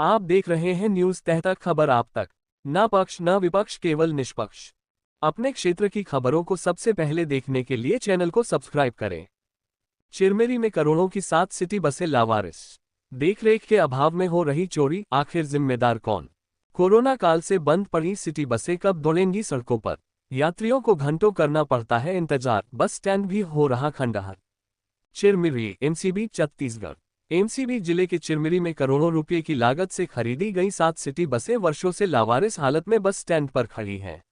आप देख रहे हैं न्यूज तह तक, खबर आप तक। न पक्ष न विपक्ष, केवल निष्पक्ष। अपने क्षेत्र की खबरों को सबसे पहले देखने के लिए चैनल को सब्सक्राइब करें। चिरमिरी में करोड़ों की 7 सिटी बसें लावारिस। देखरेख के अभाव में हो रही चोरी, आखिर जिम्मेदार कौन? कोरोना काल से बंद पड़ी सिटी बसें कब दौड़ेंगी सड़कों पर? यात्रियों को घंटों करना पड़ता है इंतजार, बस स्टैंड भी हो रहा खंडहर। चिरमिरी, एमसीबी, छत्तीसगढ़। एमसीबी जिले के चिरमिरी में करोड़ों रुपए की लागत से खरीदी गई 7 सिटी बसें वर्षों से लावारिस हालत में बस स्टैंड पर खड़ी हैं।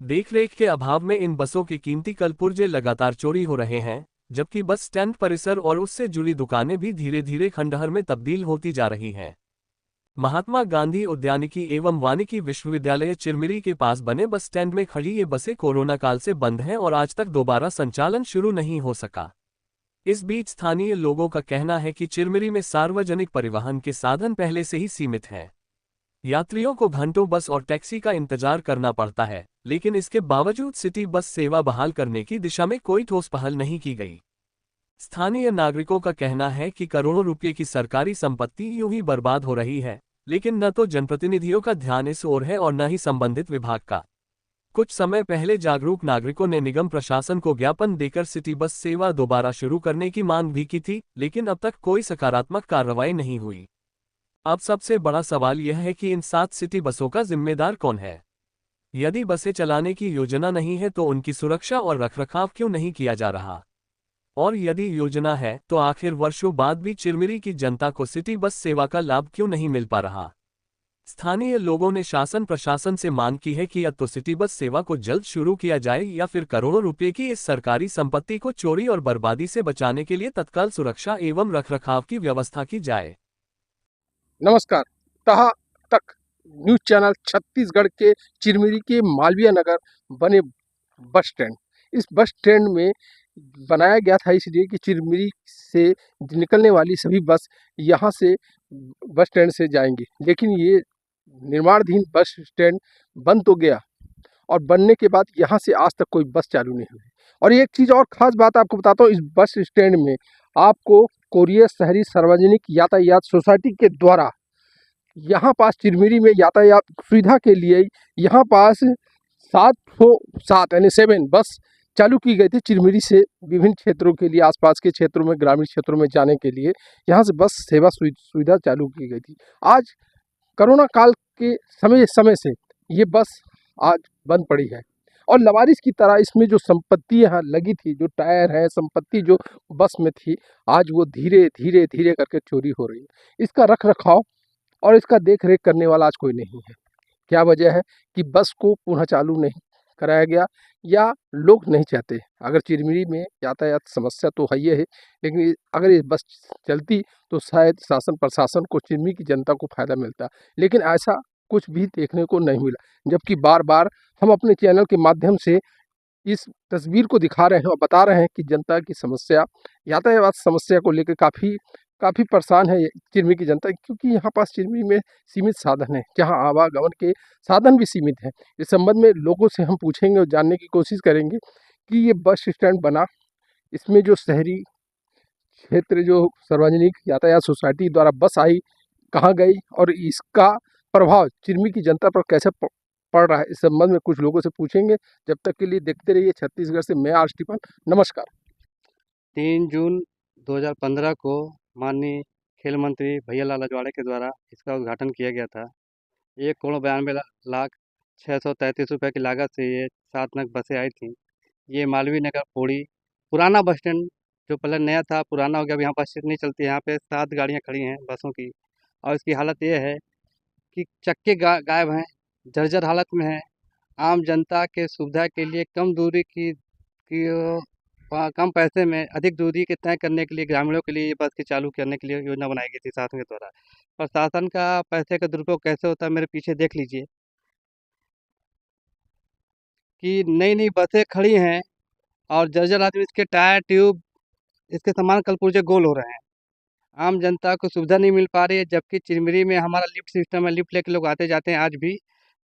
देखरेख के अभाव में इन बसों के कीमती कलपुर्जे लगातार चोरी हो रहे हैं, जबकि बस स्टैंड परिसर और उससे जुड़ी दुकानें भी धीरे धीरे खंडहर में तब्दील होती जा रही हैं। महात्मा गांधी उद्यानिकी एवं वानिकी विश्वविद्यालय चिरमिरी के पास बने बस स्टैंड में खड़ी ये बसें कोरोना काल से बंद हैं और आज तक दोबारा संचालन शुरू नहीं हो सका। इस बीच स्थानीय लोगों का कहना है कि चिरमिरी में सार्वजनिक परिवहन के साधन पहले से ही सीमित हैं। यात्रियों को घंटों बस और टैक्सी का इंतजार करना पड़ता है, लेकिन इसके बावजूद सिटी बस सेवा बहाल करने की दिशा में कोई ठोस पहल नहीं की गई। स्थानीय नागरिकों का कहना है कि करोड़ों रुपए की सरकारी संपत्ति यूं ही बर्बाद हो रही है, लेकिन न तो जनप्रतिनिधियों का ध्यान इस ओर है और न ही संबंधित विभाग का। कुछ समय पहले जागरूक नागरिकों ने निगम प्रशासन को ज्ञापन देकर सिटी बस सेवा दोबारा शुरू करने की मांग भी की थी, लेकिन अब तक कोई सकारात्मक कार्रवाई नहीं हुई। अब सबसे बड़ा सवाल यह है कि इन 7 सिटी बसों का जिम्मेदार कौन है? यदि बसें चलाने की योजना नहीं है तो उनकी सुरक्षा और रखरखाव क्यों नहीं किया जा रहा? और यदि योजना है तो आखिर वर्षों बाद भी चिरमिरी की जनता को सिटी बस सेवा का लाभ क्यों नहीं मिल पा रहा? स्थानीय लोगों ने शासन प्रशासन से मांग की है कि या तो सिटी बस सेवा को जल्द शुरू किया जाए या फिर करोड़ों रुपए की इस सरकारी संपत्ति को चोरी और बर्बादी से बचाने के लिए तत्काल सुरक्षा एवं रखरखाव की व्यवस्था की जाए। नमस्कार। तह तक न्यूज चैनल छत्तीसगढ़ के चिरमिरी के मालवीय नगर बने बस स्टैंड। इस बस स्टैंड में बनाया गया था इसलिए कि चिरमिरी से निकलने वाली सभी बस यहाँ से बस स्टैंड से जाएंगी, लेकिन ये निर्माणाधीन बस स्टैंड बन तो गया और बनने के बाद यहाँ से आज तक कोई बस चालू नहीं हुई। और एक चीज़ और ख़ास बात आपको बताता हूँ, इस बस स्टैंड में आपको कोरिया शहरी सार्वजनिक यातायात सोसाइटी के द्वारा यहाँ पास चिरमिरी में यातायात सुविधा के लिए यहाँ पास 7 यानी 7 बस चालू की गई थी चिरमिरी से विभिन्न क्षेत्रों के लिए, आसपास के क्षेत्रों में, ग्रामीण क्षेत्रों में जाने के लिए यहाँ से बस सेवा सुविधा चालू की गई थी। आज कोरोना काल के समय से ये बस आज बंद पड़ी है और लवारिस की तरह इसमें जो संपत्ति यहाँ लगी थी, जो टायर है, संपत्ति जो बस में थी, आज वो धीरे धीरे धीरे करके चोरी हो रही है। इसका रख रखाव और इसका देख रेख करने वाला आज कोई नहीं है। क्या वजह है कि बस को पुनः चालू नहीं कराया गया या लोग नहीं चाहते? अगर चिरमिरी में यातायात समस्या तो है ही है, लेकिन अगर ये बस चलती तो शायद शासन प्रशासन को, चिरमिरी की जनता को फायदा मिलता, लेकिन ऐसा कुछ भी देखने को नहीं मिला। जबकि बार बार हम अपने चैनल के माध्यम से इस तस्वीर को दिखा रहे हैं और बता रहे हैं कि जनता की समस्या, यातायात समस्या को लेकर काफ़ी काफ़ी परेशान है चिरमिरी की जनता, क्योंकि यहाँ पास चिरमिरी में सीमित साधन है, जहाँ आवागमन के साधन भी सीमित हैं। इस संबंध में लोगों से हम पूछेंगे और जानने की कोशिश करेंगे कि ये बस स्टैंड बना, इसमें जो शहरी क्षेत्र, जो सार्वजनिक यातायात सोसाइटी द्वारा बस आई, कहाँ गई और इसका प्रभाव चिरमिरी की जनता पर कैसे पड़ रहा है, इस संबंध में कुछ लोगों से पूछेंगे। जब तक के लिए देखते रहिए छत्तीसगढ़ से मैं आर स्टीफन। नमस्कार। 3 जून 2015 को माननीय खेल मंत्री भैया लाल अजवाड़े के द्वारा इसका उद्घाटन किया गया था। 1,92,06,33 की लागत से ये 7 नग बसें आई थीं। ये मालवीय नगर पौड़ी पुराना बस स्टैंड, जो पहले नया था पुराना हो गया, अब यहाँ बस नहीं चलती है। यहाँ पे 7 गाड़ियाँ खड़ी हैं बसों की, और इसकी हालत ये है कि चक्के गायब हैं, जर्जर हालत में है। आम जनता के सुविधा के लिए कम दूरी कम पैसे में अधिक दूरी के तय करने के लिए ग्रामीणों के लिए ये बस की चालू करने के लिए योजना बनाई गई थी शासन के द्वारा। प्रशासन का पैसे का दुरुपयोग कैसे होता है मेरे पीछे देख लीजिए कि नई नई बसें खड़ी हैं और जर्जर हालत में इसके टायर, ट्यूब, इसके सामान कलपुर्जे गोल हो रहे हैं। आम जनता को सुविधा नहीं मिल पा रही है, जबकि चिरमिरी में हमारा लिफ्ट सिस्टम है, लिफ्ट लेके लोग आते जाते हैं। आज भी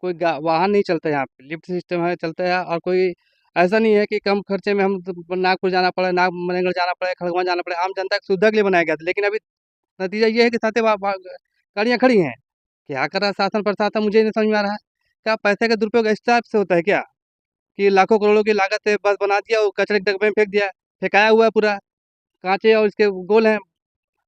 कोई वाहन नहीं चलता यहाँ पे, लिफ्ट सिस्टम है, चलता है। और कोई ऐसा नहीं है कि कम खर्चे में हम नागपुर जाना पड़े, नागमनेगढ़ जाना पड़े, खड़गवां जाना पड़े। आम जनता की सुविधा के लिए बनाया गया था, लेकिन अभी नतीजा ये है कि साथ गाड़ियाँ खड़ी हैं क्या कर रहा है शासन प्रशासन, मुझे नहीं समझ में आ रहा है। क्या पैसे का दुरुपयोग इस टाइप से होता है क्या, कि लाखों करोड़ों की लागत से बस बना दिया और कचरे के डब्बे में फेंक दिया, फेंकाया हुआ है पूरा, कांचे और इसके गोल हैं।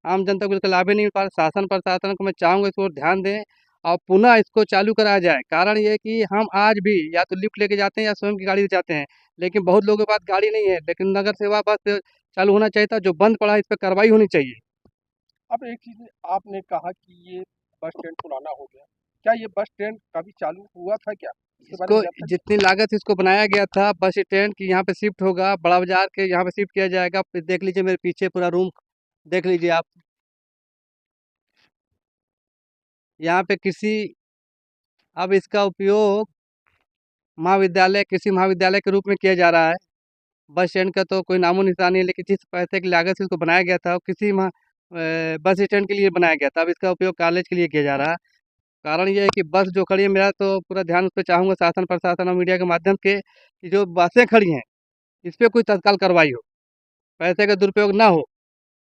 आम जनता को इसका लाभ ही नहीं मिल पा रहा। शासन प्रशासन को मैं चाहूँगा इसको ध्यान दें और पुनः इसको चालू कराया जाए। कारण ये है कि हम आज भी या तो लिफ्ट लेके जाते हैं या स्वयं की गाड़ी से जाते हैं, लेकिन बहुत लोगों के पास गाड़ी नहीं है। लेकिन नगर सेवा बस चालू होना चाहिए था, जो बंद पड़ा है इस पर कार्रवाई होनी चाहिए। अब एक चीज़ आपने कहा कि ये बस स्टैंड पुराना हो गया, क्या ये बस स्टैंड कभी चालू हुआ था क्या? इसके बारे इसको में जानकारी जितनी लागत से इसको बनाया गया था बस स्टैंड की, यहाँ पे शिफ्ट होगा, बड़ा बाजार के यहाँ पे शिफ्ट किया जाएगा। फिर देख लीजिए मेरे पीछे पूरा रूम देख लीजिए आप। यहाँ पे किसी अब इसका उपयोग महाविद्यालय, कृषि महाविद्यालय के रूप में किया जा रहा है। बस स्टैंड का तो कोई नामो निशान नहीं है, लेकिन जिस पैसे की लागत से इसको बनाया गया था वो किसी बस स्टैंड के लिए बनाया गया था। अब इसका उपयोग कॉलेज के लिए किया जा रहा है। कारण ये है कि बस जो खड़ी है, मेरा तो पूरा ध्यान उस पर चाहूँगा शासन प्रशासन और मीडिया के माध्यम के, कि जो बसें खड़ी हैं इस पे कोई तत्काल कार्रवाई हो, पैसे का दुरुपयोग ना हो।